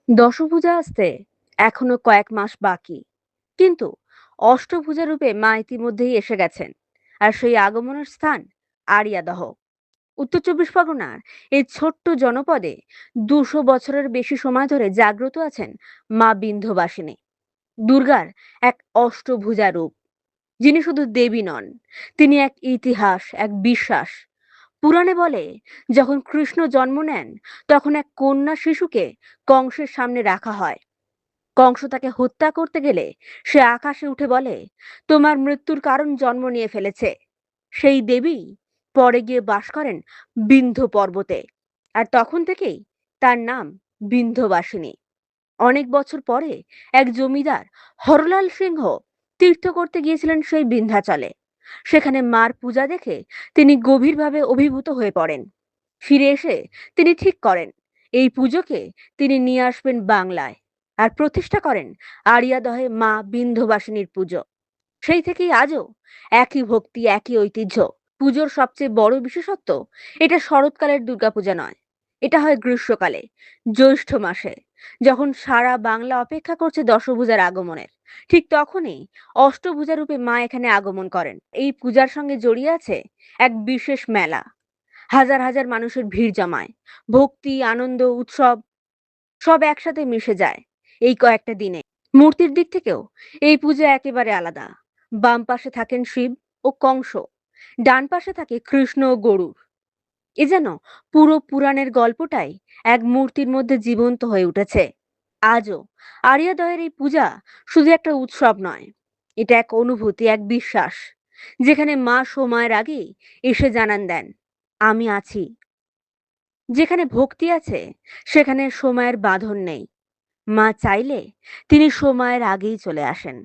দশভুজা আসতে এখনো কয়েক মাস বাকি, কিন্তু অষ্টভুজা রূপে মা ইতিমধ্যেই এসে গেছেন। আর সেই আগমনের স্থান আরিয়াদহ, উত্তর চব্বিশ পরগনার এই ছোট্ট জনপদে 200 বছরের বেশি সময় ধরে জাগ্রত আছেন মা বিন্ধ্যবাসিনী, দুর্গার এক অষ্টভুজা রূপ। যিনি শুধু দেবী নন, তিনি এক ইতিহাস, এক বিশ্বাস। পুরাণে বলে, যখন কৃষ্ণ জন্ম নেন, তখন এক কন্যা শিশুকে কংসের সামনে রাখা হয়। কংস তাকে হত্যা করতে গেলে সে আকাশে উঠে বলে, তোমার মৃত্যুর কারণ জন্ম নিয়ে ফেলেছে। সেই দেবী পরে গিয়ে বাস করেন বিন্ধ্য পর্বতে, আর তখন থেকেই তার নাম বিন্ধ্যবাসিনী। অনেক বছর পরে এক জমিদার হরলাল সিংহ তীর্থ করতে গিয়েছিলেন সেই বিন্ধ্যাচলে। সেখানে মার পূজা দেখে তিনি গভীরভাবে অভিভূত হয়ে পড়েন। ফিরে এসে তিনি ঠিক করেন, এই পুজোকে তিনি নিয়ে আসবেন বাংলায়, আর প্রতিষ্ঠা করেন আরিয়াদহে মা বিন্ধ্যবাসিনীর পুজো। সেই থেকেই আজও একই ভক্তি, একই ঐতিহ্য। পুজোর সবচেয়ে বড় বিশেষত্ব, এটা শরৎকালের দুর্গাপূজা নয়, এটা হয় গ্রীষ্মকালে, জ্যৈষ্ঠ মাসে, যখন সারা বাংলা অপেক্ষা করছে দশভূজার আগমনের। ঠিক তখনই অষ্টভুজা রূপে মা এখানে আগমন করেন। এই পূজার সঙ্গে জড়িয়ে আছে এক বিশেষ মেলা। হাজার হাজার মানুষের ভিড় জমায়, ভক্তি, আনন্দ, উৎসব সব একসাথে মিশে যায় এই কয়েকটা দিনে। মূর্তির দিক থেকেও এই পূজা একেবারে আলাদা। বাম পাশে থাকেন শিব ও কংস, ডান পাশে থাকে কৃষ্ণ ও গরুর। এ যেন পুরো পুরাণের গল্পটাই এক মূর্তির মধ্যে জীবন্ত হয়ে উঠেছে। আজও আরিয়াদয়ের এই পূজা শুধু একটা উৎসব নয়, এটা এক অনুভূতি, এক বিশ্বাস, যেখানে মা সময়ের আগেই এসে জানান দেন, আমি আছি। যেখানে ভক্তি আছে, সেখানে সময়ের বাঁধন নেই। মা চাইলে তিনি সময়ের আগেই চলে আসেন।